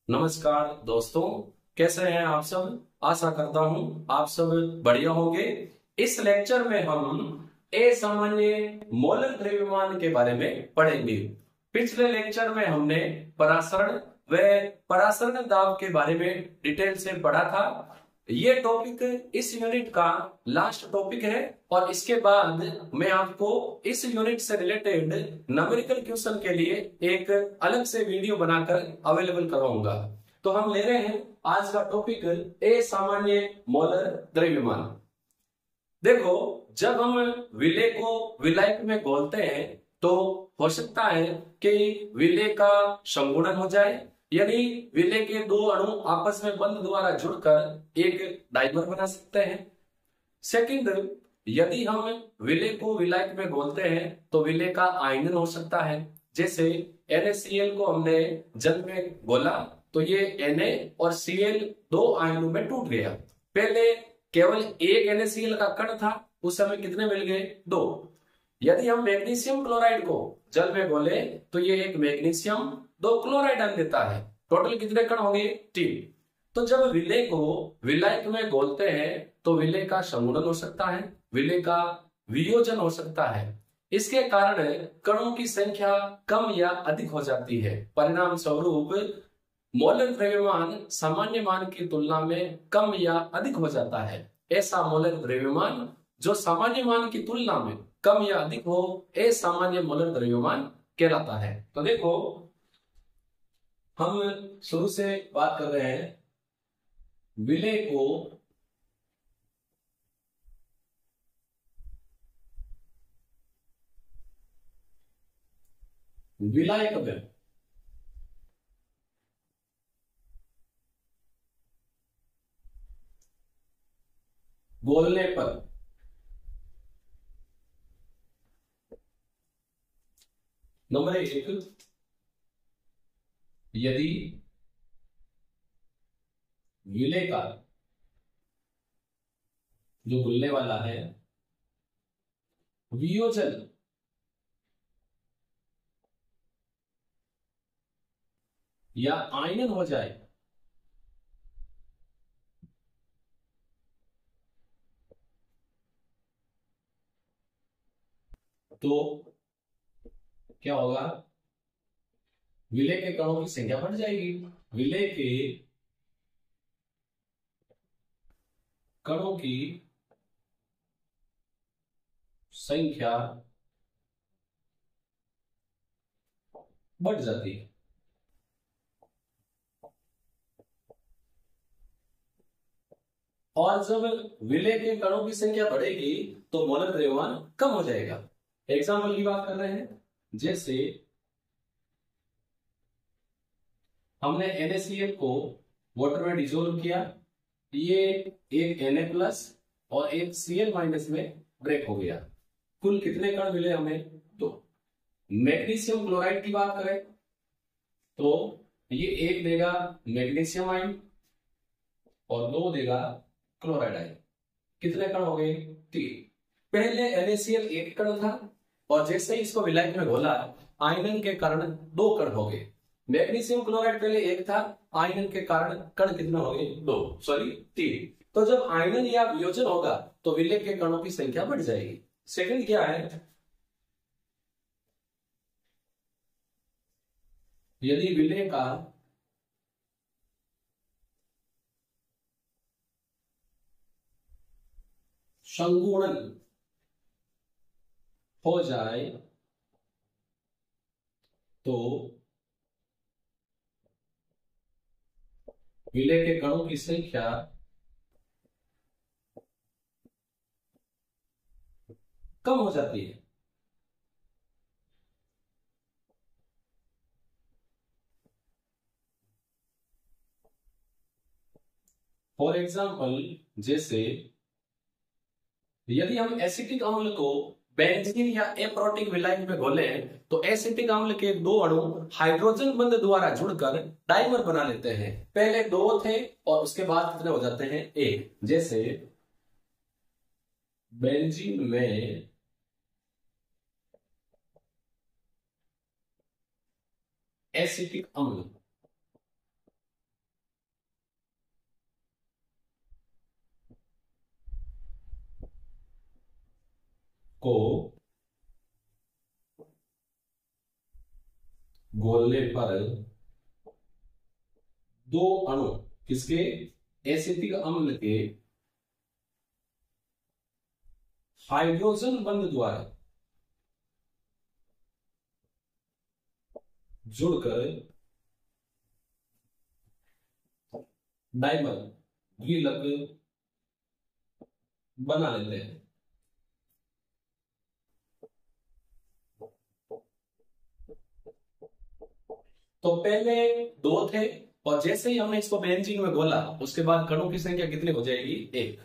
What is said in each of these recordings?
नमस्कार दोस्तों, कैसे हैं आप सब। आशा करता हूं आप सब बढ़िया होंगे। इस लेक्चर में हम असामान्य मौलिक द्रव्यमान के बारे में पढ़ेंगे। पिछले लेक्चर में हमने परासरण व परासरण दाब के बारे में डिटेल से पढ़ा था। ये टॉपिक इस यूनिट का लास्ट टॉपिक है और इसके बाद मैं आपको इस यूनिट से रिलेटेड न्यूमेरिकल क्वेश्चन के लिए एक अलग से वीडियो बनाकर अवेलेबल करवाऊंगा। तो हम ले रहे हैं आज का टॉपिक असामान्य मौलिक द्रव्यमान। देखो, जब हम विलेय को विलायक में घोलते हैं तो हो सकता है कि विलेय का संगुणन हो जाए, यानी विलेय के दो अणु आपस में बंध द्वारा जुड़कर एक डाइमर बना सकते हैं। सेकंड, यदि हम विलेय को विलायक में घोलते हैं तो विलेय का आयनन हो सकता है। जैसे NaCl को हमने जल में घोला तो ये Na और Cl दो आयनों में टूट गया। पहले केवल एक NaCl का कण था, उस समय कितने मिल गए? दो। यदि हम मैग्नीशियम क्लोराइड को जल में घोले तो ये एक मैग्नीशियम दो क्लोराइड आयन देता है। टोटल कितने कण होंगे? 3। तो जब विलेय को विलायक में घोलते हैं तो विलेय का संगुणन हो सकता है, विलेय का वियोजन हो सकता है। इसके कारण कणों की संख्या कम या अधिक हो जाती है। परिणाम स्वरूप मौलिक द्रव्यमान सामान्य मान की तुलना में कम या अधिक हो जाता है। ऐसा मौलिक द्रव्यमान जो सामान्य मान की तुलना में कम या अधिक हो, असामान्य मौलिक द्रव्यमान कहलाता है। तो देखो, हम शुरू से बात कर रहे हैं विलेय को विलायक में घोलने पर नंबर 1, यदि विलेय का जो घुलने वाला है वियोजन या आयनन हो जाए तो क्या होगा? विलेय के कणों की संख्या बढ़ जाएगी। विलेय के कणों की संख्या बढ़ जाती है। और जब विलेय के कणों की संख्या बढ़ेगी तो मौलिक द्रव्यमान कम हो जाएगा। एग्जाम्पल की बात कर रहे हैं, जैसे हमने NaCl को वाटर में डिसोल्व किया, ये एक Na प्लस और एक Cl माइनस में ब्रेक हो गया। कुल कितने कण मिले हमें? दो। मैग्नीशियम क्लोराइड की बात करें तो ये एक देगा मैग्नीशियम आयन और दो देगा क्लोराइड आयन। कितने कण हो गए? 3। पहले NaCl एक कण था और जैसे ही इसको विलायक में घोला आयनन के कारण दो कण हो गए। मैग्नीशियम क्लोराइड पहले एक था, आयनन के कारण कण कितना हो गए? 3। तो जब आयनन या वियोजन होगा तो विलेय के कणों की संख्या बढ़ जाएगी। सेकंड क्या है? यदि विलेय का संगुणन हो जाए तो विलेय के कणों की संख्या कम हो जाती है। फॉर एग्जाम्पल, जैसे यदि हम एसिटिक अम्ल को बेंजीन या एप्रोटिक विलायक में घोले तो एसिटिक अम्ल के दो अणु हाइड्रोजन बंध द्वारा जुड़कर डाइमर बना लेते हैं। पहले दो थे और उसके बाद कितने हो जाते हैं? एक। जैसे बेंजीन में एसिटिक अम्ल गोलने पर दो अणु किसके, एसिटिक अम्ल के हाइड्रोजन बंध द्वारा जुड़कर डाइमर द्विलक बना लेते हैं। तो पहले दो थे और जैसे ही हमने इसको बेंजीन में घोला उसके बाद कणों की संख्या कितनी हो जाएगी, एक।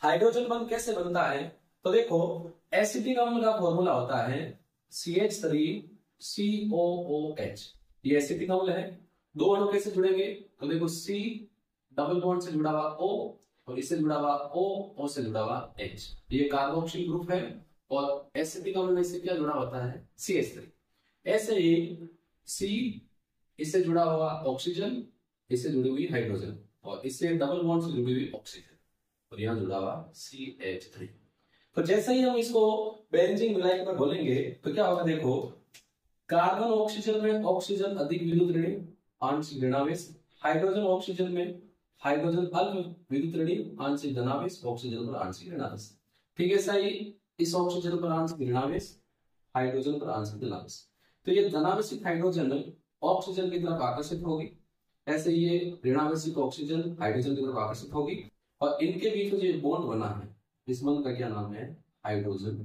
हाइड्रोजन बंध कैसे बनता है, तो देखो एसिटिक अम्ल का फॉर्मूला होता है CH3COOH। ये एसिटिक अम्ल है। दो अणु कैसे जुड़ेंगे, तो देखो C डबल बॉन्ड से जुड़ा हुआ O और इससे जुड़ा हुआ O से जुड़ा हुआ H, ये कार्बोक्सिल ग्रुप है। और एसिटिक अम्ल में से क्या जुड़ा होता है, CH3। ऐसे ही C इससे जुड़ा हुआ ऑक्सीजन, इससे जुड़ी हुई हाइड्रोजन और इससे डबल बॉन्ड से जुड़ी हुई ऑक्सीजन और यहां जुड़ा हुआ CH3। तो जैसे ही हम इसको बेंजीन मिलाकर पर घोलेंगे तो क्या होगा, देखो कार्बन ऑक्सीजन में ऑक्सीजन अधिक विद्युत ऋणी आंशिक ऋणावेश, हाइड्रोजन ऑक्सीजन में हाइड्रोजन अल्प विद्युत ऋणी आंशिक धनावेश, ऑक्सीजन पर आंशिक ऋणावेश। ठीक है, ऐसा ही इस ऑक्सीजन पर आंशिक ऋणावेश, हाइड्रोजन पर आंशिक धनावेश। तो ये धनावेशिक हाइड्रोजन ऑक्सीजन की तरफ आकर्षित होगी, ऐसे ये ऋणावेशिक ऑक्सीजन हाइड्रोजन की तरफ आकर्षित होगी और इनके बीच में जो बॉन्ड बना है इस बॉन्ड का क्या नाम है, हाइड्रोजन।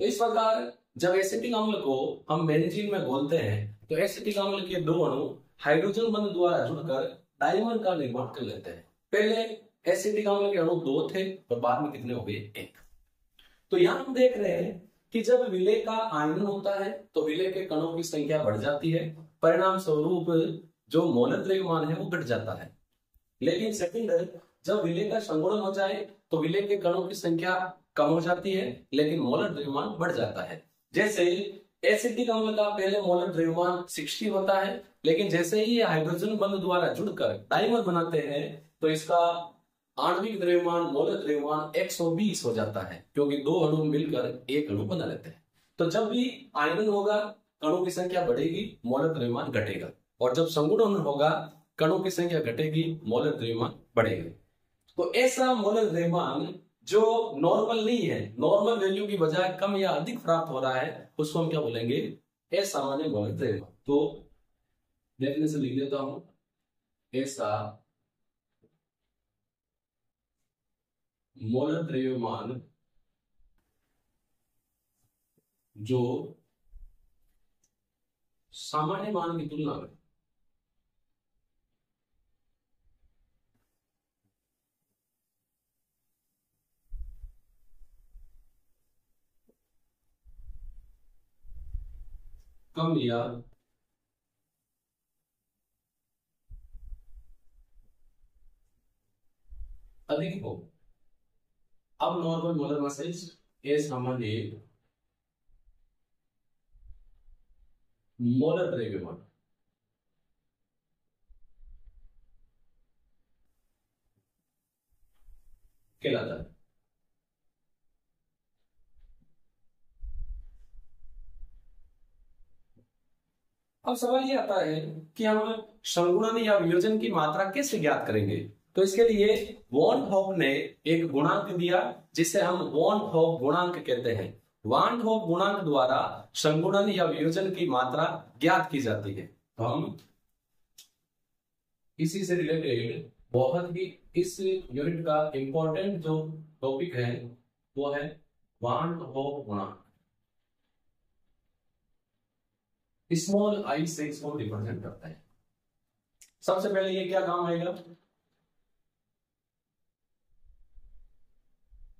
तो इस प्रकार जब एसिटिक अम्ल को हम बेंजीन में घोलते हैं तो एसिटिक अम्ल के दो अणु हाइड्रोजन बंध द्वारा जुड़कर डाइमर का निर्माण कर लेते हैं। पहले एसिटिक अम्ल के अणु दो थे और बाद में कितने हो गए, एक। तो यहां हम देख रहे हैं कि जब विलेय का आयनन होता है तो विलेय के कणों की संख्या बढ़ जाती है, परिणाम स्वरूप जो मोलर द्रव्यमान है वो घट जाता है। लेकिन सेकंड, जब विलेय का संगुणन हो जाए तो विलेय के कणों की संख्या कम हो जाती है लेकिन मोलर द्रव्यमान बढ़ जाता है। जैसे एसिटिक अम्ल का पहले मोलर द्रव्यमान 60 होता है, लेकिन जैसे ही हाइड्रोजन बंध द्वारा जुड़कर डाइमर बनाते हैं तो इसका आणविक द्रव्यमान मोलर द्रव्यमान 120 हो जाता है, क्योंकि दो अणु मिलकर एक अणु बना लेते हैं। तो जब भी आयनन होगा कणों की संख्या बढ़ेगी, मोलर द्रव्यमान घटेगा, और जब संगुणन होगा कणों की संख्या घटेगी, मोलर द्रव्यमान बढ़ेगा। तो ऐसा मोलर द्रव्यमान जो नॉर्मल नहीं है, नॉर्मल वैल्यू की बजाय कम या अधिक प्राप्त हो रहा है, उसको हम क्या बोलेंगे, असामान्य मोलर द्रव्यमान। तो डेफिनेशन लिख देता हूं, ऐसा मोलर द्रव्यमान जो सामान्य मान की तुलना में कम या अधिक हो। अब नॉर्मल मोलर मासेज असामान्य मोलर द्रव्यमान कहलाता है। अब सवाल ये आता है कि हम संगुणन या वियोजन की मात्रा कैसे ज्ञात करेंगे। तो इसके लिए वॉन हॉफ ने एक गुणांक दिया जिसे हम वॉन हॉफ गुणांक कहते हैं। वॉन हॉफ गुणांक द्वारा संगुणन या वियोजन की मात्रा ज्ञात की जाती है। तो हम इसी से रिलेटेड बहुत ही इस यूनिट का इंपॉर्टेंट जो टॉपिक है वो है वॉन हॉफ गुणांक। स्मॉल आई से इसको रिप्रेजेंट करता है। सबसे पहले ये क्या काम आएगा,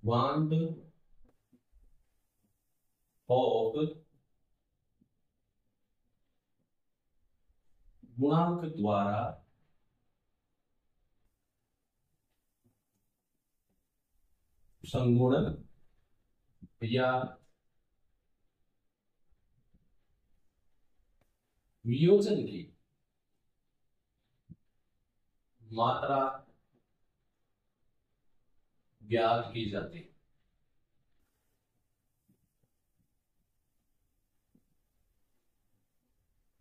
वॉन हॉफ गुणांक द्वारा संगुणन या वियोजन की मात्रा ज्ञात की जाती है।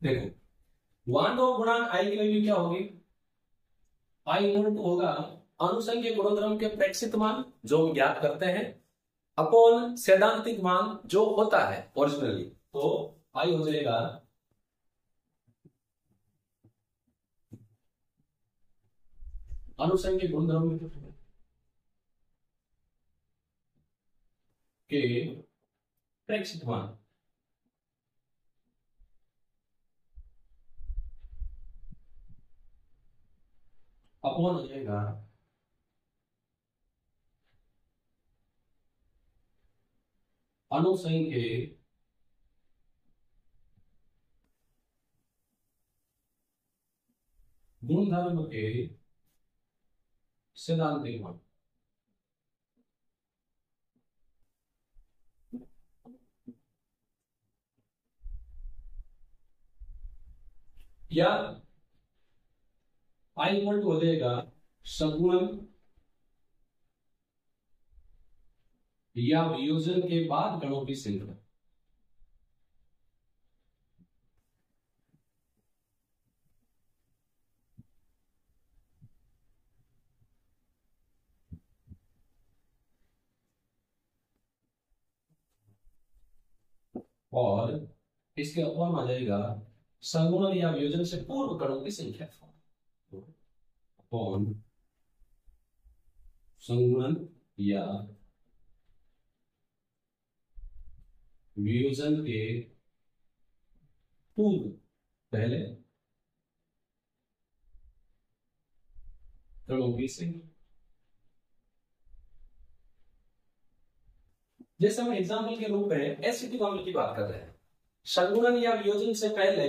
देखो वन ऑफ गुणांक आई की वैल्यू क्या होगी, आई इक्वल टू होगा अनुसंख्यक गुणोत्तम के प्रेक्षित मान जो हम ज्ञात करते हैं अपॉन सैद्धांतिक मान जो होता है ओरिजिनली, तो आई हो जाएगा अनुसंख्यक गुणधर्म के प्रेक्षित मान अपॉन हो जाएगा अनुसंख्यक गुणधर्म के सैद्धांतिक मान। या आई इक्वल टू हो जाएगा संगुणन या वियोजन के बाद कणों की संख्या। और इसके अपॉन आ जाएगा संगुणन या वियोजन से पूर्व कणों की संख्या अपॉन संगुणन या वियोजन के पूर्व पहले कणों की संख्या। जैसे हम एग्जाम्पल के रूप में एसिटिक अम्ल की बात कर रहे हैं, संगुणन या वियोजन से पहले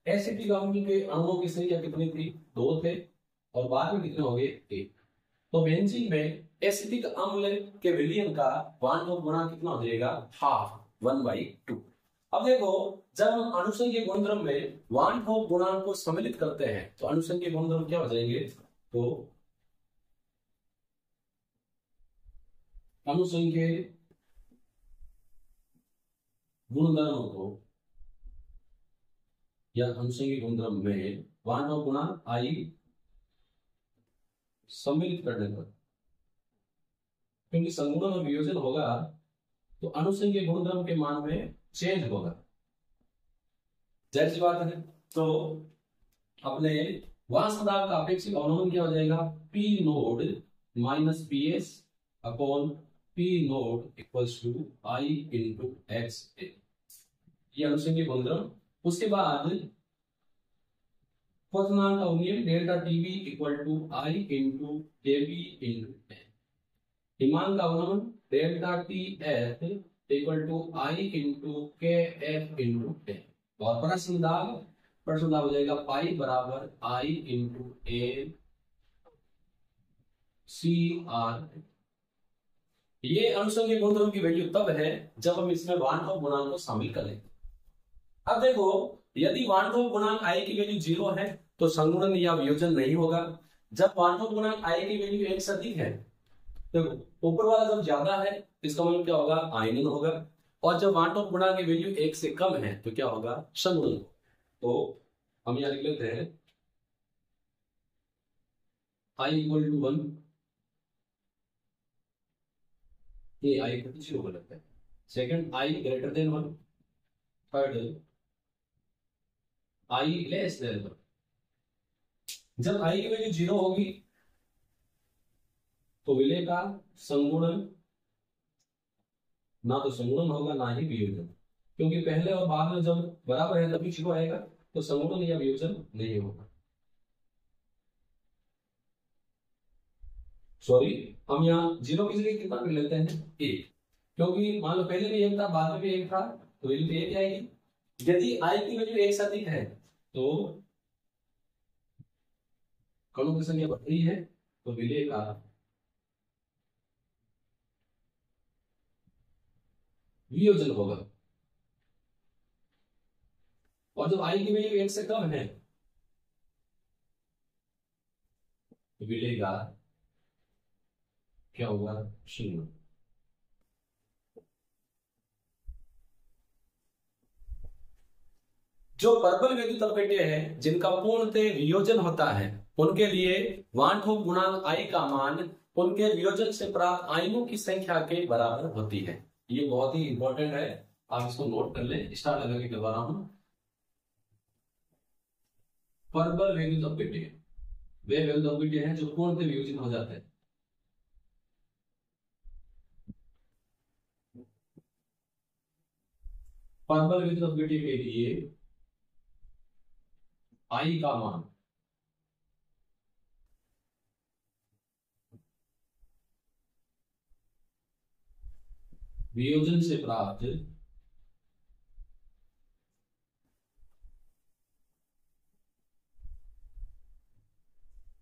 एसिटिक अम्ल के अणुओं की संख्या कितनी थी, 2 थे, और बाद में कितने हो गए, 1। तो बेंजीन में एसिटिक अम्ल के विलयन का वान ऑफ गुणा कितना हो जाएगा, हाफ 1/2। अब देखो जब हम अनुसंख्यक गुणधर्म में वान ऑफ गुणांक को सम्मिलित करते हैं तो अनुसंख्यक गुणधर्म क्या हो जाएंगे, तो अनुसंख्यक गुणधर्म को या अनुसंख्यक गुणधर्म में वान ऑफ गुणांक आई सम्मिलित करने पर, क्योंकि संगुणन और वियोजन होगा तो अनुसंख्यक गुणधर्म के मान में चेंज होगा, जाहिर सी बात है। तो अपने वाष्प दाब का अपेक्षित अवनमन क्या हो जाएगा, P naught minus P S upon P naught equals to I into X A, ये अनुसंख्यक गुणधर्म। उसके बाद क्वथनांक अवयव delta T B equal to I into K B into A, हिमांक अवनमन delta T F equal to I into K F into A, और प्रश्न दाब हो जाएगा पाई बराबर आई इंटू ए सी आर। ये अनुसंख्यक गुणधर्म की वैल्यू तब है जब हम इसमें वान ऑफ गुणांक को शामिल कर लेंगे। अब देखो यदि वान ऑफ गुणांक आई की वैल्यू 0 है तो संगुणन या वियोजन नहीं होगा। जब वान ऑफ गुणांक आई की वैल्यू 1 से अधिक है, देखो ऊपर वाला जब ज्यादा है इसका मतलब क्या होगा, आयनन होगा, और जब वान ऑफ गुणांक की वैल्यू 1 से कम है तो क्या होगा, संगुणन। तो हम यहां लिख लेते हैं आई इक्वल टू 1, ये आई इक्वल टू 0 हो लगता है। सेकंड आई ग्रेटर देन 1, थर्ड आई लेस देन 1। जब आई की वैल्यू 0 होगी तो विलय का संगुणन, ना तो संगुणन होगा ना ही वियोजन, क्योंकि पहले और बाद में जब बराबर है तभी 0 आएगा, तो संगुणन या वियोजन नहीं होगा। सॉरी, हम यहाँ 0 की जगह कितना कर लेते हैं, 1, क्योंकि मान लो पहले भी 1 था बाद में भी 1 था तो वैल्यू 1 आएगी। यदि आई की वैल्यू 1 से अधिक है तो कणों की संख्या बढ़ रही है तो विलय का वियोजन होगा, और जब आई की वैल्यू 1 से कम है तो विलय का क्या होगा, 0। जो प्रबल विद्युत अपव्यय है जिनका पूर्णतः वियोजन होता है उनके लिए वान होप गुणांक आई का मान उनके वियोजन से प्राप्त आयनों की संख्या के बराबर होती है। ये बहुत ही इंपॉर्टेंट है, आप इसको नोट कर लें। स्टार लगा के करवा रहा हूं। प्रबल विद्युत अपव्यय वे विद्युत अपव्यय हैं जो पूर्णतः वियोजन हो जाते हैं। प्रबल विद्युत अपव्यय के लिए आई का मान वियोजन से प्राप्त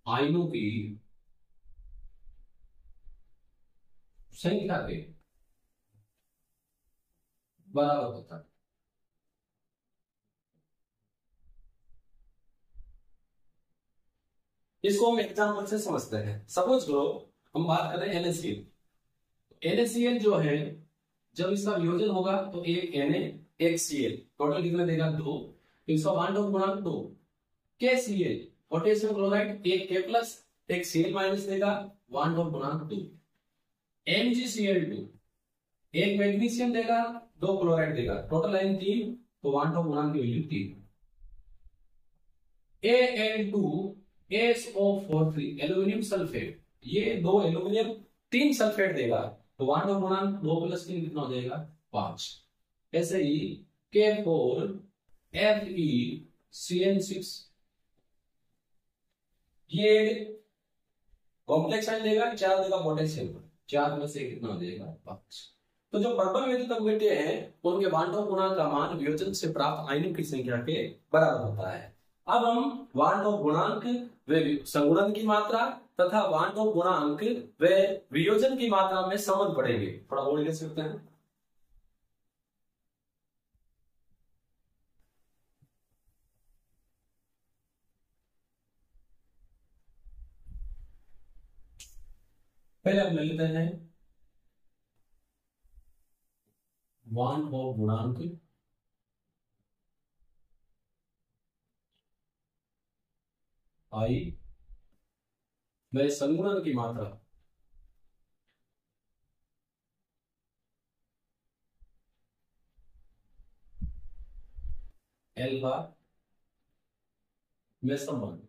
आयनों की संख्या के बराबर होता है। इसको हम एग्जाम्पल से समझते हैं। सपोज करो हम बात करें NaCl। NaCl जो है जब इसका वियोजन होगा तो एक Na एक Cl, टोटल कितना देगा 2, तो इसका वान डॉट गुणांक 2। KCl पोटेशियम क्लोराइड एक K प्लस एक Cl माइनस देगा, वान डॉट गुणांक 2। MgCl2 एक मैग्नीशियम देगा 2 क्लोराइड देगा, टोटल आयन 3, तो वान डॉट गुणांक की वैल्यू 3। Al2SO43 एल्यूमिनियम सल्फेट, ये 2 एल्यूमिनियम 3 सल्फेट देगा, तो वान डॉट गुणांक 2 + 3 कितना हो जाएगा 5। ऐसे ही K4FeCN6 ये कॉम्प्लेक्स आयन देगा, 4 देगा पोटेशियम, 4 में से कितना हो जाएगा 5। तो जो प्रबल विद्युत अपव्यय है उनके वान डॉट गुणांक का मान वियोजन से प्राप्त आयनों की संख्या के बराबर होता है। अब हम वान डॉट गुणांक व संगुणन की मात्रा तथा वान डॉट गुणांक व वियोजन की मात्रा में संबंध पढ़ेंगे। थोड़ा बोल सकते हैं। पहले हम ले लेते हैं वान डॉट गुणांक आई व संगुणन की मात्रा एल्फा में संबंध।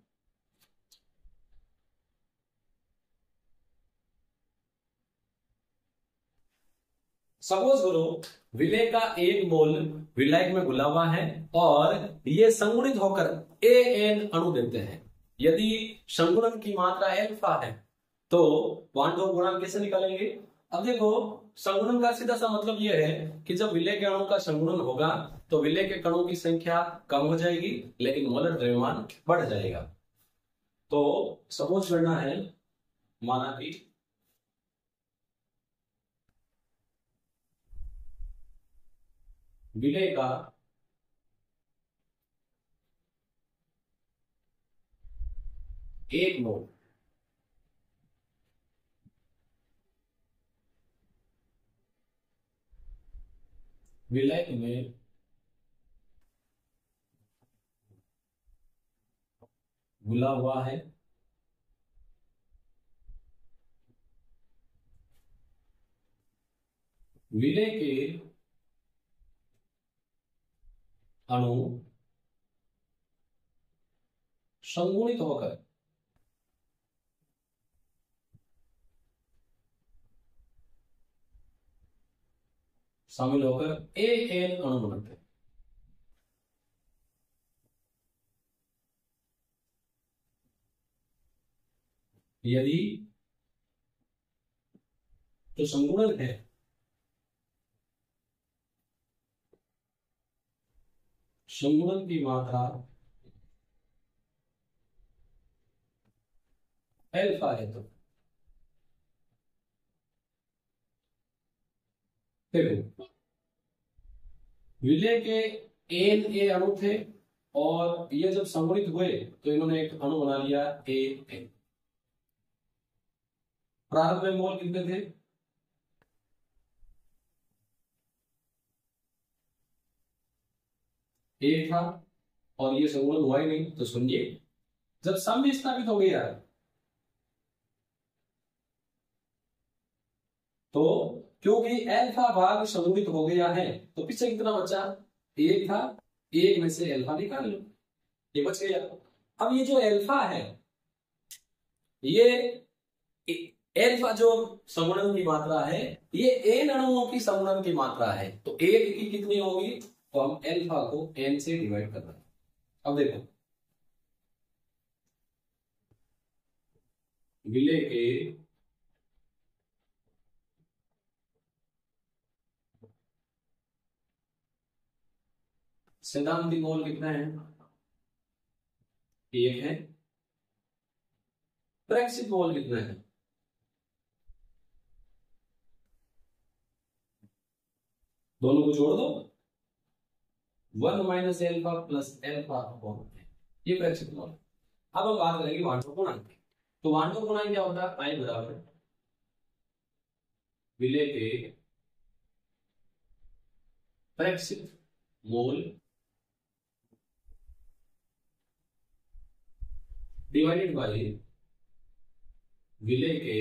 सपोज करो विलेय का एक मोल विलायक में घुला हुआ है और ये संगुणित होकर An अणु देते हैं। यदि संगुणन की मात्रा एल्फा है तो वान डॉट गुणांक कैसे निकालेंगे? अब देखो संगुणन का सीधा सा मतलब यह है कि जब विलेय के अणु का संगुणन होगा तो विलेय के कणों की संख्या कम हो जाएगी लेकिन मोलर द्रव्यमान बढ़ जाएगा। तो सपोज करना है, माना कि विलेय का एक मोल विलायक में घुला हुआ है विलेय के अणु संगुणित होकर शामिल होकर An अणु बनते हैं। यदि जो संगुणन है संगुणन की मात्रा एल्फा है तो देखो विलेय के Na अणु थे और ये जब संगुणित हुए तो इन्होंने एक अणु बना लिया An। प्रारंभ में मोल कितने थे? एक था, और ये संगुणन हुआ ही नहीं। तो सुनिए, जब सम विस्थापित हो गया तो क्योंकि अल्फा भाग संगुणित हो गया है तो पीछे कितना बचा, एक था, एक में से अल्फा निकाल लो, ये बच गया। अब ये जो अल्फा है, ये अल्फा जो संगुणन की मात्रा है, ये एन अणुओं की संगुणन की मात्रा है। तो एक की कितनी होगी, तो हम अल्फा को एन से डिवाइड कर रहे हैं। अब देखो, विलेय के सैद्धांतिक मोल कितना है, एक है। प्रेक्षित मोल कितना है, दोनों को जोड़ दो, 1 minus alpha plus alpha upon, ये प्रेक्षित मोल। अब हम बात करेंगे वांटो गुणांक की। तो वांटो गुणांक क्या होता है, आई बराबर विलेय के प्रेक्षित मोल डिवाइडेड बाय विलेय के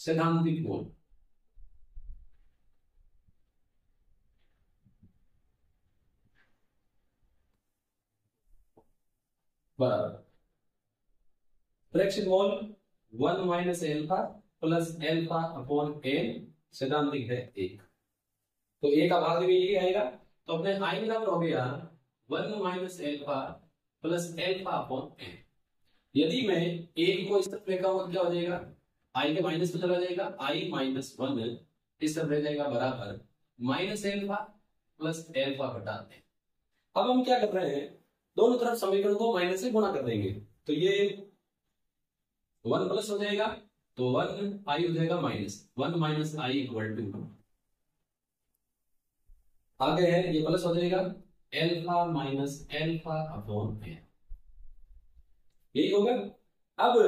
सैद्धांतिक मोल। बराबर प्रेक्षित मोल 1 minus alpha plus alpha upon n, सैद्धांतिक है एक। तो ए का भाग भी यही आएगा। तो अपने आई बराबर हो गया 1 minus alpha plus alpha upon n. यदि मैं एक को इस तरफ लेकर आऊंगा क्या हो जाएगा, आई के माइनस में चला जाएगा, आई माइनस 1 इस तरफ रह जाएगा बराबर माइनस एल्फा प्लस एल्फा बटा एन। अब हम क्या कर रहे हैं, दोनों तरफ समीकरण को माइनस से गुणा कर देंगे। तो ये 1 प्लस हो जाएगा, तो 1 आई हो जाएगा minus 1 minus I equal to, आगे है ये प्लस हो जाएगा alpha minus alpha upon n, यही होगा। अब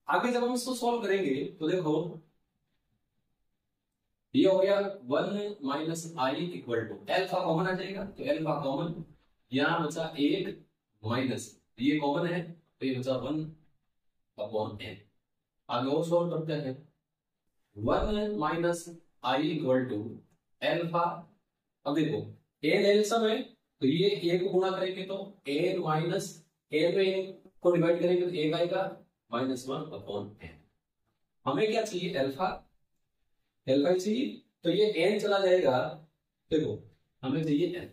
आगे जब हम इसको सॉल्व करेंगे तो देखो ये हो गया 1 minus I equal to, alpha common आ जाएगा तो एल्फा कॉमन, यहां बचा एक माइनस, ये कॉमन है तो ये बचा 1 अपॉन एन। आगे और सॉल्व करते हैं, 1 minus I equal to alpha. अब देखो एन एल्सम है तो ये ए को गुणा करेंगे तो एन माइनस एन में एन को डिवाइड करेंगे तो एक आएगा -1 अपॉन एन। हमें क्या चाहिए, एल्फा, एल्फा ही चाहिए। तो ये एन चला जाएगा, देखो हमें चाहिए एन,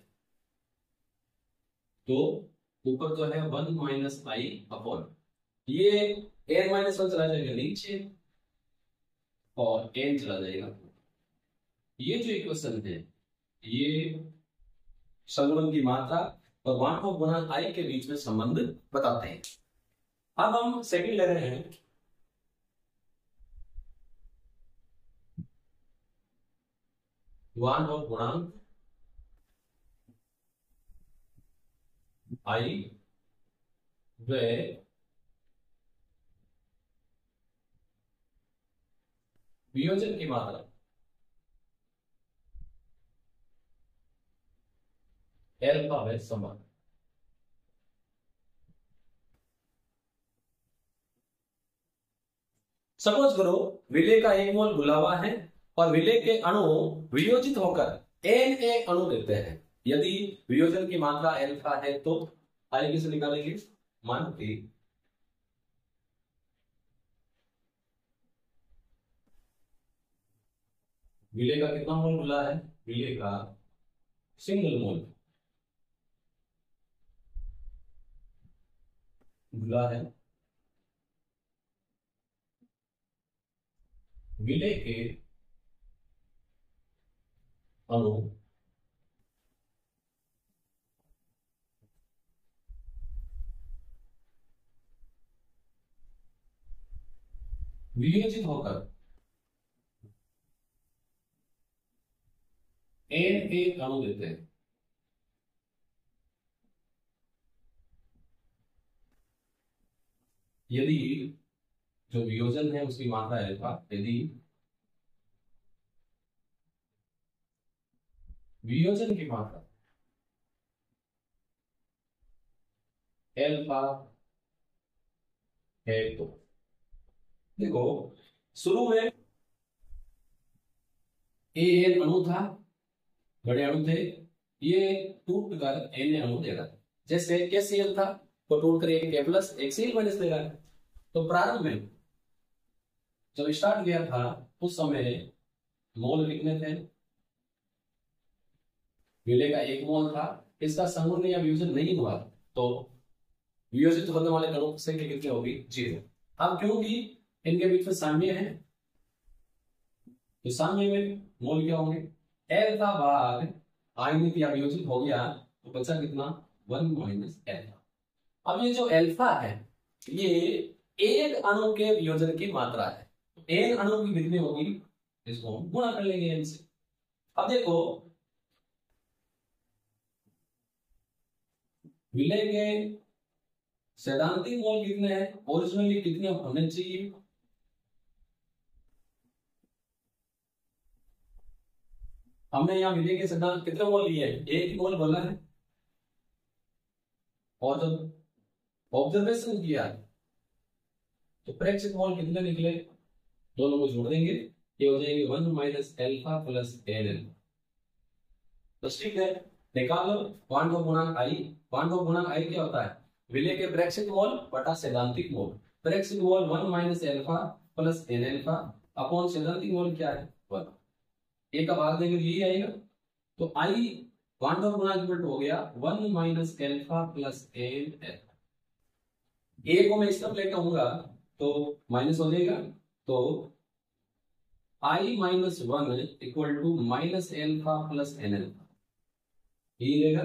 तो ऊपर जो है 1 माइनस आई अपॉन, ये एन माइनस 1 चला जाएगा नीचे और एन चला जाएगा। ये जो इक्वेशन है ये संगुणन की मात्रा और वांटो गुणांक आई के बीच में संबंध बताते हैं। अब हम सेकंड ले रहे हैं, वांटो गुणांक आई व वियोजन की मात्रा एल्फा व संबंध। सपोज करो विलेय का एक मोल घुला हुआ है और विलेय के अणु वियोजित होकर एन ए अणु देते हैं। यदि वियोजन की मात्रा एल्फा है तो आई किसे निकालेंगे, मान के विलेय का कितना मोल घुला है, विलेय का सिंगल मोल घुला है, विलेय के अणु वियोजित होकर एन ए अणु देते हैं। यदि जो वियोजन है उसकी मात्रा एल्फा, यदि वियोजन की मात्रा एल्फा है। तो देखो शुरू में एक अणु था, बड़े अणु थे, ये टूट कर एन अणु दे रहा है। जैसे KCl था तो टूट कर एक K+ एक Cl- दे रहा है। तो प्रारंभ में जब स्टार्ट किया था उस समय मोल कितने थे? विलय का 1 मोल था। इसका संघनन या वियोजन नहीं हुआ तो वियोजित होने वाले कणों की संख्या कितनी होगी? 0। अब क्योंकि इनके बीच में साम्य है तो साम्य में मोल क्या होंगे? एल्फा भाग आयनिक या वियोजित हो गया तो बचा कितना? 1 - एल्फा। अब ये जो एल्फा है ये एक अणु के वियोजन की मात्रा है। एक अणु की कितनी होगी? इसको हम गुणा कर लेंगे n से। अब देखो विलय के सैद्धांतिक मोल कितने हैं? ओरिजिनली कितने होने चाहिए? हमने यहाँ विलय के सिद्धांत कितने मोल लिए हैं? 1 मोल बोला है। और जब ऑब्जर्वेशन किया तो प्रेक्षित मोल कितने निकले? दोनों को जोड़ देंगे, ये हो जाएंगे 1 - एल्फा + Nl। बस ठीक है, निकालो क्वांट ऑफ गुणांक I। क्वांट ऑफ गुणांक I क्या होता है? विलय के प्रेक्षित मोल बटा सैद्धांतिक मोल। प्रेक्षित मोल 1 - एल्फा + Nα अपॉन सैद्धांतिक मोल क्या है? 1। एक का भाग देंगे यही आएगा। तो I क्वांट ऑफ गुणांक हो गया 1 - एल्फा + Nl। ए को मैं इस तरफ लेकर आऊंगा तो माइनस हो जाएगा। तो I - 1 = -एल्फा + Nl यही रहेगा।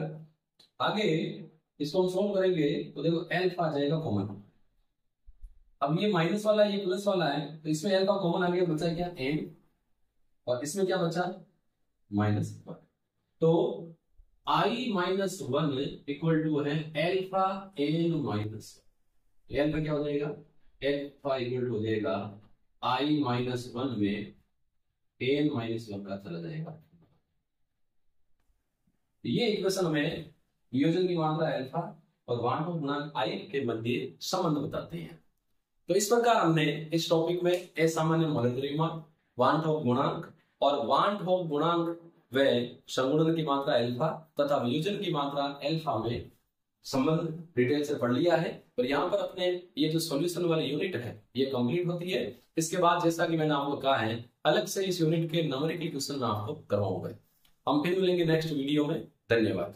आगे इसको हम सोल्व करेंगे तो देखो एल्फा आ जाएगा कॉमन। अब ये माइनस वाला ये प्लस वाला है तो इसमें एल्फा कॉमन आ गया, बचा क्या? n। और इसमें क्या बचा? -1। तो I - 1 = है एल्फा n-। एल्फा क्या हो जाएगा? एल्फा इक्वल हो जाएगा I - 1 में n-1 का चला जाएगा। ये इक्वेशन में वियोजन की मात्रा एल्फा और क्वांट ऑफ गुणांक I के मध्य संबंध बताते हैं। तो इस प्रकार हमने इस टॉपिक में असामान्य मौलिक द्रव्यमान, क्वांट ऑफ गुणांक और क्वांट ऑफ गुणांक व संगुणन की मात्रा एल्फा तथा वियोजन की मात्रा एल्फा में संबंध डिटेल से पढ़ लिया है। और यहाँ पर अपने ये जो सॉल्यूशन वाली यूनिट है ये कंप्लीट होती है। इसके बाद जैसा कि मैंने आपको कहा है अलग से इस यूनिट के नंबर के क्वेश्चन मैं आपको करवाऊंगा। हम फिर मिलेंगे नेक्स्ट वीडियो में। धन्यवाद।